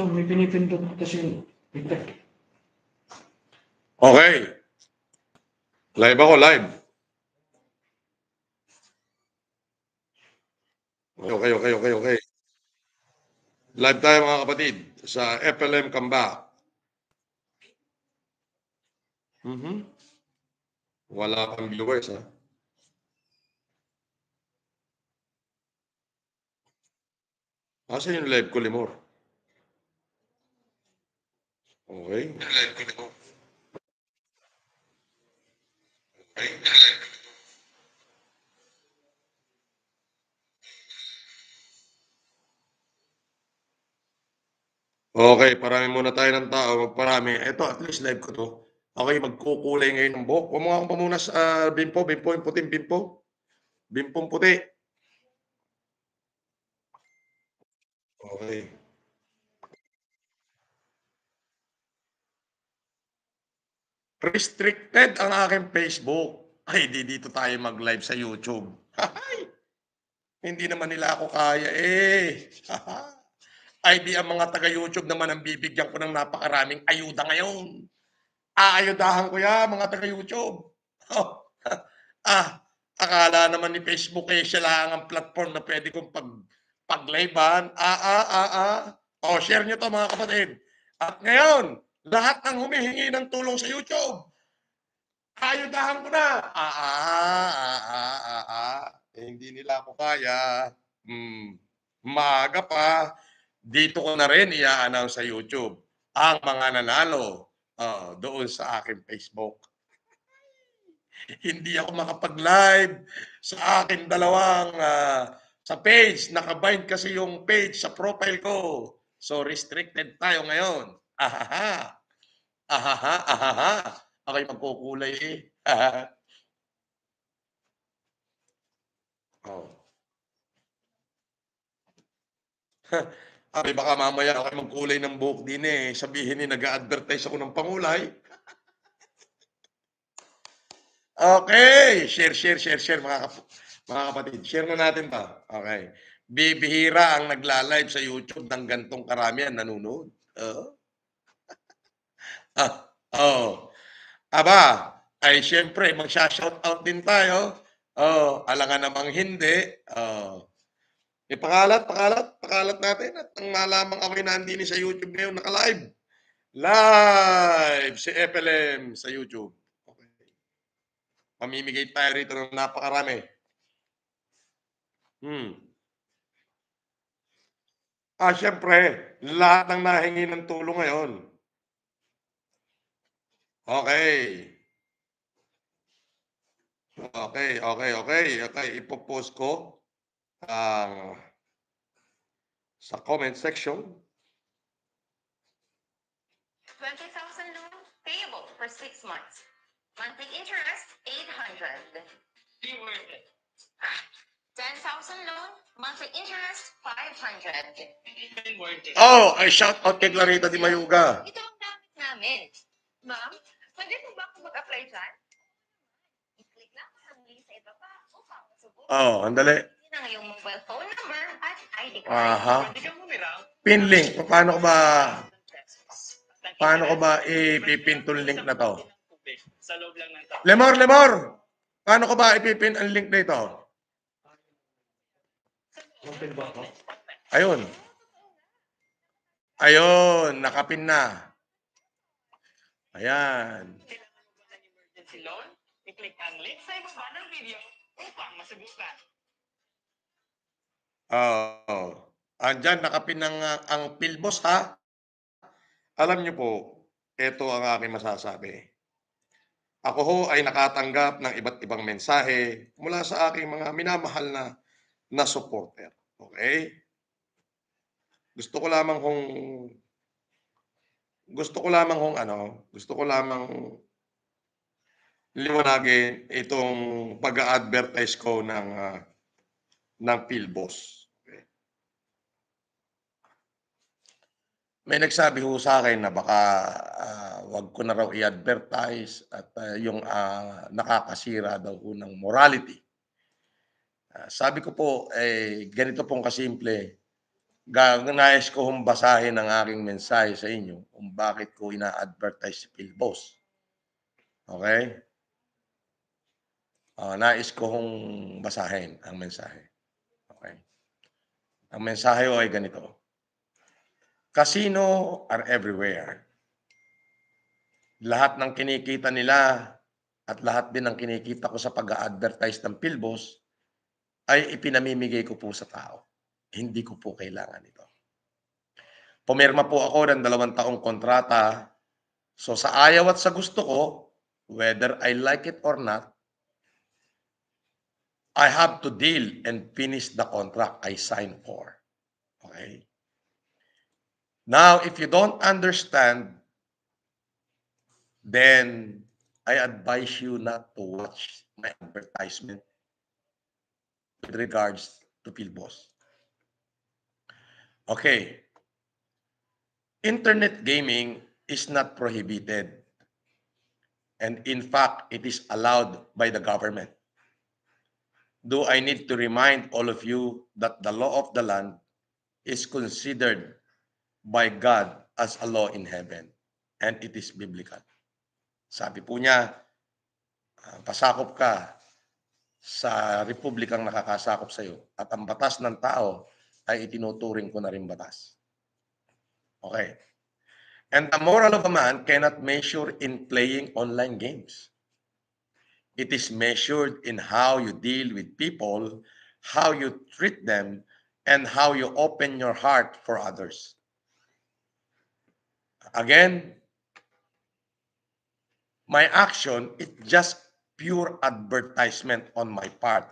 May pinipindot kasi. Okay. Live ako, live. Okay. Live tayo mga kapatid sa FLM Kamba. Wala pang viewers, ha? Asa yung live ko, Limor? Okay. Live ko, Limor. Okay, parami muna tayo ng tao. Magparami. Ito, at least live ko to. Okay, magkukulay ngayon ng buhok. Huwag mo akong pamunas, bimpo, yung puting bimpo. Bimpong puti. Okay. Restricted ang aking Facebook. Ay, di dito tayo mag-live sa YouTube. Hindi naman nila ako kaya eh. Ay, di ang mga taga-YouTube naman ang bibigyan ko ng napakaraming ayuda ngayon. Aayudahan ko yan, mga taga-YouTube. Akala naman ni Facebook eh, siya lang ang platform na pwede kong pag-livean. Share nyo to mga kapatid. At ngayon, lahat ng humihingi ng tulong sa YouTube, ayudahan ko na. Hindi nila ako kaya. Maaga pa. Dito ko na rin i-announce sa YouTube ang mga nanalo doon sa aking Facebook. Hindi ako makapag-live sa aking dalawang sa page. Nakabind kasi yung page sa profile ko. So restricted tayo ngayon. Ako'y magkukulay eh. Ay, baka mamaya ako magkulay ng buhok din eh. Sabihin ni nag-a-advertise ako ng pangulay. Okay, share mga kapatid. Share na natin ba? Okay. Bibihira ang nagla-live sa YouTube ng gantong karamihan nanonood. Aba, ay syempre magsha-shoutout din tayo. Alangan namang hindi. Pakalat natin at ang malamang ako'y nandini sa YouTube ngayon naka-live. Live si FLM sa YouTube. Okay. Mamimigay tayo rito ng napakarami. Syempre, lahat ng nahingi ng tulong ngayon. Okay. Ipopost ko sa comment section. 20,000 loan payable for 6 months. Monthly interest, 800. 10,000 loan, monthly interest, 500. Ay shout out kay Clarita Di Mayuga. Ito ang gamit namin. Ma'am, pwede po ba ako mag-apply dyan? I-click lang ang link sa iba pa upang masubukan. Andali. Yun ang iyong mobile phone number at ID card. Pin link. Paano ko ba ipipin tong link na to? Lemor! Paano ko ba ipipin ang link na ito? Ayun, nakapin na. Ayan. Emergency loan, i-click ang link sa ibaba ng video upang masubukan. Andyan, nakapin ang Pilbos, ha? Alam niyo po, ito ang aking masasabi. Ako ho ay nakatanggap ng iba't ibang mensahe mula sa aking mga minamahal na supporter. Okay? Gusto ko lamang liwanagin itong pag-a-advertise ko ng Pilbos. Okay. May nagsabi ho sa akin na baka wag ko na raw i-advertise at yung nakakasira daw ho ng morality. Sabi ko po, ganito pong kasimple. nais ko hong basahin ang aking mensahe sa inyo kung bakit ko ina-advertise si PhilBoss. Okay? Nais ko hong basahin ang mensahe. Okay? Ang mensahe ko ay ganito. Casino are everywhere. Lahat ng kinikita nila at lahat din ng kinikita ko sa pag-a-advertise ng PhilBoss ay ipinamimigay ko po sa tao. Hindi ko po kailangan ito. Pumirma po ako ng 2 taong kontrata. So sa ayaw at sa gusto ko, whether I like it or not, I have to deal and finish the contract I signed for. Okay? Now, if you don't understand, then I advise you not to watch my advertisement with regards to PhilBoss. Okay. Internet gaming is not prohibited. And in fact, it is allowed by the government. Do I need to remind all of you that the law of the land is considered by God as a law in heaven, and it is biblical. Sabi po niya, pasakop ka sa republikang nakakasakop sa iyo at ang batas ng tao ay itinuturing ko na rin batas. Okay. And the moral of a man cannot measure in playing online games. It is measured in how you deal with people, how you treat them, and how you open your heart for others. Again, my action is just pure advertisement on my part.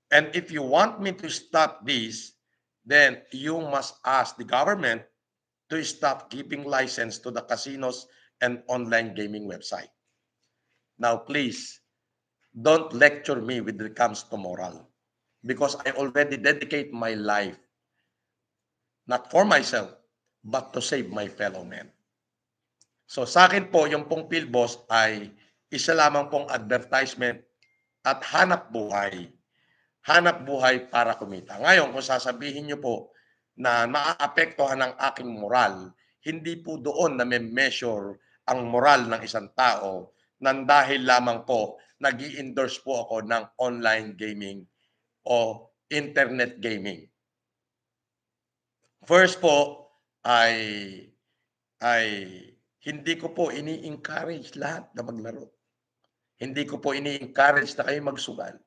And if you want me to stop this, then you must ask the government to stop giving license to the casinos and online gaming website. Now, please, don't lecture me when it comes to moral, because I already dedicate my life, not for myself, but to save my fellow men. So sa akin po, yung pong PhilBoss ay isa lamang pong advertisement at hanap buhay. Hanap buhay para kumita. Ngayon, kung sasabihin nyo po na maaapektuhan ng aking moral, hindi po doon na may measure ang moral ng isang tao nang dahil lamang po nag-i-endorse po ako ng online gaming o internet gaming. First po ay hindi ko po ini-encourage lahat na maglaro. Hindi ko po ini-encourage na kayo magsugal.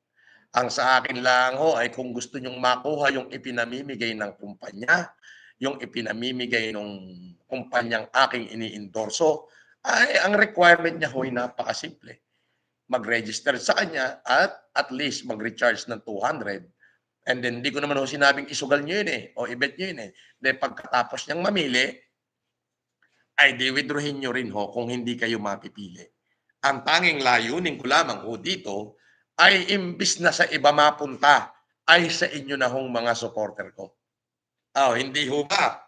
Ang sa akin lang ho ay kung gusto nyong makuha yung ipinamimigay ng kumpanya, yung ipinamimigay ng kumpanyang aking ini-endorso, ay ang requirement niya ho ay napakasimple. Mag-register sa kanya at least mag-recharge ng 200. And then, hindi ko naman ho sinabing isugal nyo yun o i-bet nyo yun Then, pagkatapos niyang mamili, ay di-withdrawin nyo rin ho kung hindi kayo mapipili. Ang tanging layunin ko lamang ho dito ay imbis na sa iba mapunta, ay sa inyo na hong mga supporter ko. Hindi ho ba?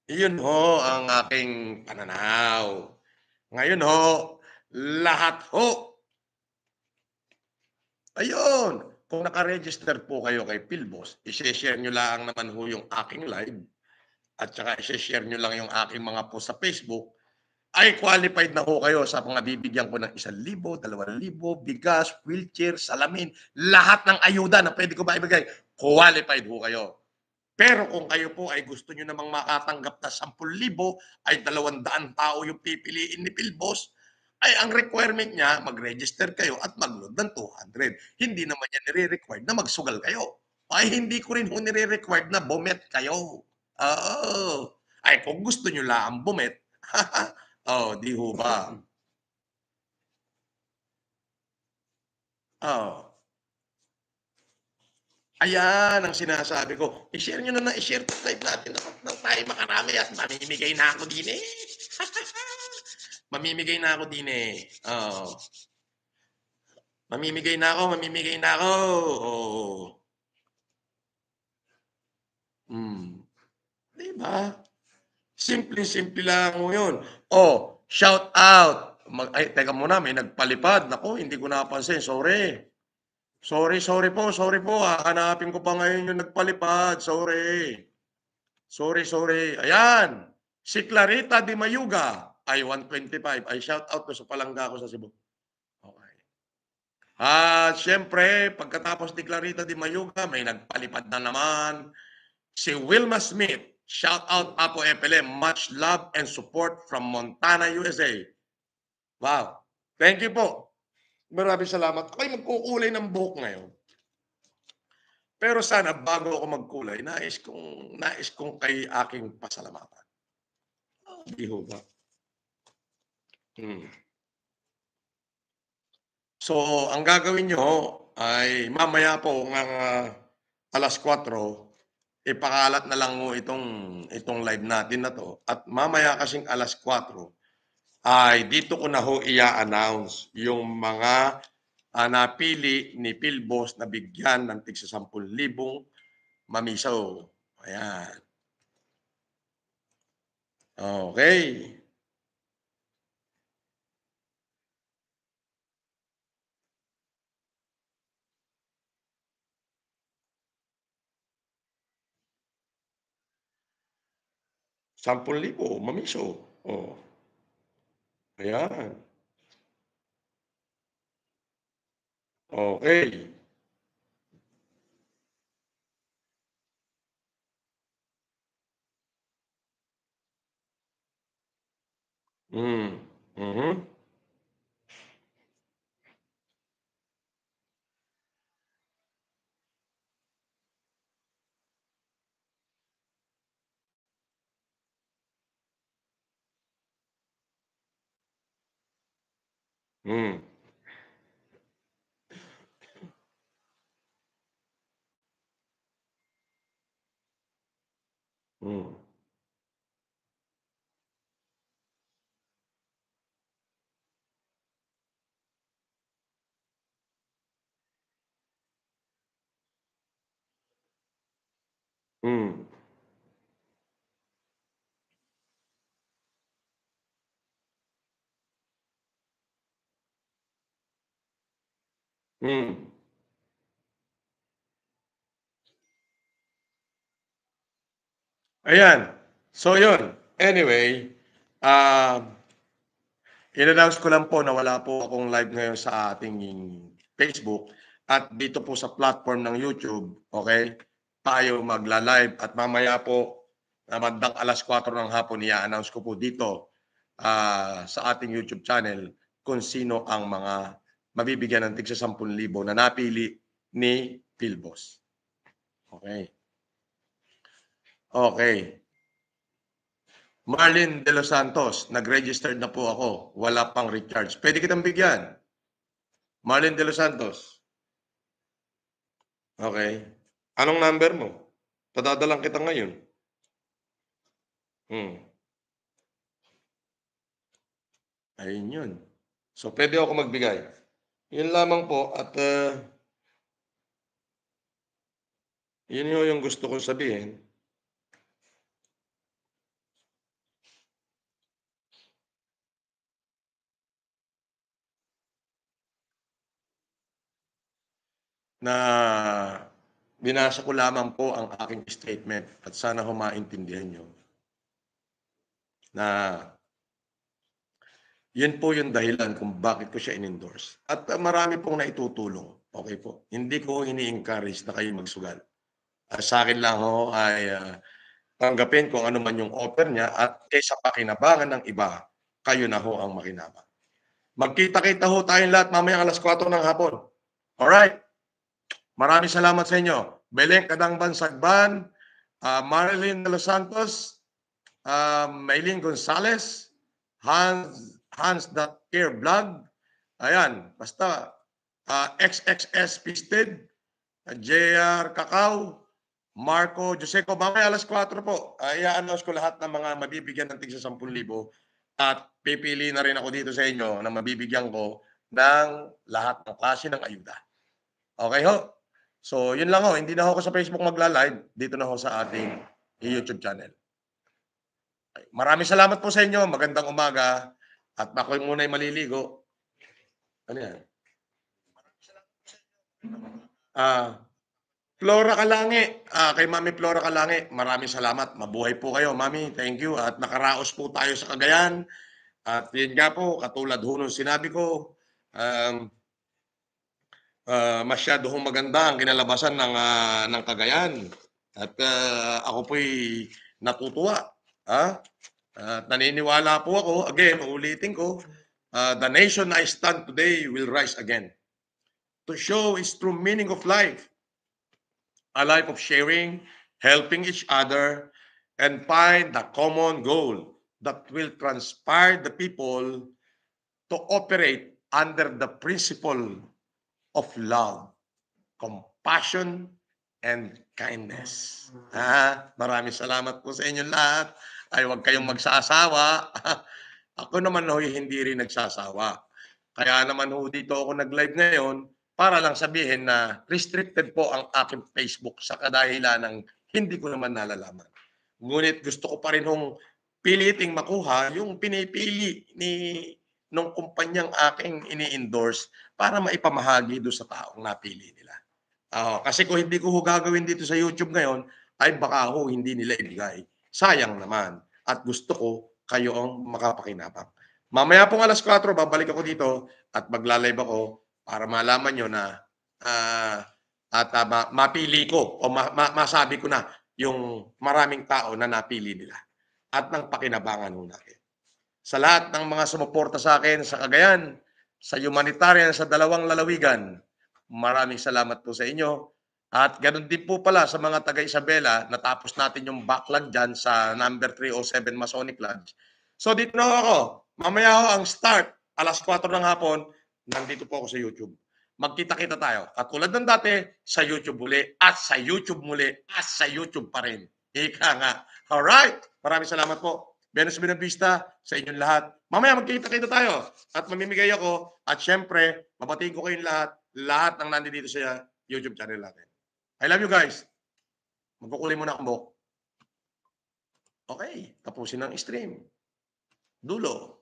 Iyon ho ang aking pananaw. Ngayon ho, lahat ho. Ayun, kung nakaregister po kayo kay PhilBoss, i-share nyo lang naman ho yung aking live at saka i-share nyo lang yung aking mga post sa Facebook, ay qualified na ho kayo sa mga bibigyan ko ng 1,000, 2,000, bigas, wheelchair, salamin, lahat ng ayuda na pwede ko ba ibigay, qualified ho kayo. Pero kung kayo po ay gusto nyo namang makatanggap na 10,000, ay 200 tao yung pipiliin ni PhilBoss, ay ang requirement niya, mag-register kayo at mag-load ng 200. Hindi naman niya nire-required na magsugal kayo. Ay hindi ko rin ho nire-required na bumet kayo. Ay kung gusto nyo lang bumet, di ho ba? Ayan ang sinasabi ko. I-share nyo na i-share to live natin nang tayo makarami at mamimigay na ako din Mamimigay na ako din Mamimigay na ako. Diba? Simple-simple lang mo yun. Shout out. ay, teka muna, may nagpalipad. Naku, hindi ko napansin. Sorry. Sorry po. Hahanapin ko pa ngayon yung nagpalipad. Sorry. Ayan. Si Clarita Di Mayuga ay 125. Ay, shout out ko sa palangga ko sa Cebu. Okay. At syempre, pagkatapos ni Clarita Di Mayuga, may nagpalipad na naman. Si Wilma Smith. Shout out Apo FLM. Much love and support from Montana, USA. Wow. Thank you po. Maraming salamat. Ako'y magkukulay ng buhok ngayon. Pero sana bago ako magkulay, nais kong kay aking pasalamatan. Di ho ba? So, ang gagawin nyo ay mamaya po ng alas 4, ipakalat na lang mo itong live natin na to. At mamaya kasing alas 4, ay dito ko na ho i-announce yung mga napili ni Philbos na bigyan ng tig 10,000 mamisaw. Ayan. Okay. ₱10,000 mamiso. Oh. Ayan. Okay. Mhm. Hmm. Hmm. Hmm. Hmm. Ayan. So, yun. Anyway, in-announce ko lang po na wala po akong live ngayon sa ating Facebook at dito po sa platform ng YouTube, okay? Tayo magla-live at mamaya po bandang alas 4 ng hapon i-announce ko po dito sa ating YouTube channel kung sino ang mga mabibigyan ng tig 10,000 na napili ni Philbos. Okay. Okay. Marlene De Los Santos, nag-registered na po ako. Wala pang recharge. Pwede kitang bigyan. Marlene De Los Santos. Okay. Anong number mo? Padadalang kita ngayon. Ayun yun. So, pwede ako magbigay. Yun lamang po at yun yung gusto kong sabihin. Na binasa ko lamang po ang aking statement at sana ho maintindihan nyo na yun po yung dahilan kung bakit ko siya in-endorse. At marami pong naitutulong. Okay po. Hindi ko ini-encourage na kayo magsugal. Sa akin lang ho ay tanggapin kung ano man yung offer niya at sa pakinabangan ng iba, kayo na ho ang makinabang. Magkita-kita ho tayong lahat mamaya alas 4 ng hapon. Alright? Maraming salamat sa inyo. Beleng Kadangban Sagban, Marilyn De Los Santos, Maylene Gonzalez, Hans.Care Vlog, ayan, basta XXS Pisted, JR Cacao, Marco Joseco, mamaya alas 4 po. I-announce ko lahat ng mga mabibigyan ng tig 10,000 at pipili na rin ako dito sa inyo na mabibigyan ko ng lahat ng klase ng ayuda. Okay ho? So, yun lang ho. Hindi na ako sa Facebook magla-live. Dito na ho sa ating YouTube channel. Maraming salamat po sa inyo. Magandang umaga. At ako muna ay maliligo. Ano yan? Flora Kalangi, kay Mami Flora Kalangi, maraming salamat. Mabuhay po kayo, Mami. Thank you. At nakaraos po tayo sa Cagayan. At yun nga po, katulad ho nung sinabi ko, masyado hong maganda ang kinalabasan ng Cagayan. At ako po'y natutuwa. At naniniwala po ako, again, uulitin ko, the nation I stand today will rise again. To show its true meaning of life. A life of sharing, helping each other, and find the common goal that will transpire the people to operate under the principle of love, compassion, and kindness. Maraming salamat po sa inyong lahat. Ay huwag kayong magsasawa. Ako naman ho, hindi rin nagsasawa. Kaya naman ho dito ako nag-live ngayon para lang sabihin na restricted po ang aking Facebook sa kadahilan ng hindi ko naman nalalaman. Ngunit gusto ko pa rin hong piliting makuha yung pinipili nung kumpanyang aking ini-endorse para maipamahagi doon sa taong napili nila. Kasi kung hindi ko gagawin dito sa YouTube ngayon, ay baka ho hindi nila ibigay. Sayang naman. At gusto ko kayo ang makapakinabang. Mamaya pong 4:00, babalik ako dito at magla-live ako para malaman nyo na mapili ko o masabi ko na yung maraming tao na napili nila at ng pakinabangan ho natin. Sa lahat ng mga sumuporta sa akin sa Cagayan, sa humanitarian sa 2 lalawigan, maraming salamat po sa inyo. At ganun din po pala sa mga taga Isabela, natapos natin yung backlog dyan sa number 307 Masonic Lodge. So dito na ako. Mamaya ho ang start, 4:00 ng hapon, nandito po ako sa YouTube. Magkita-kita tayo. Katulad ng dati, sa YouTube muli, at sa YouTube muli, at sa YouTube pa rin. Ika nga. Alright. Maraming salamat po. Venus Binavista sa inyong lahat. Mamaya magkita-kita tayo. At mamimigay ako. At syempre, mabatiin ko kayong lahat ng nandito sa YouTube channel natin. I love you guys. Magkukulay muna akong buhok. Okay. Tapusin ang stream. Dulo.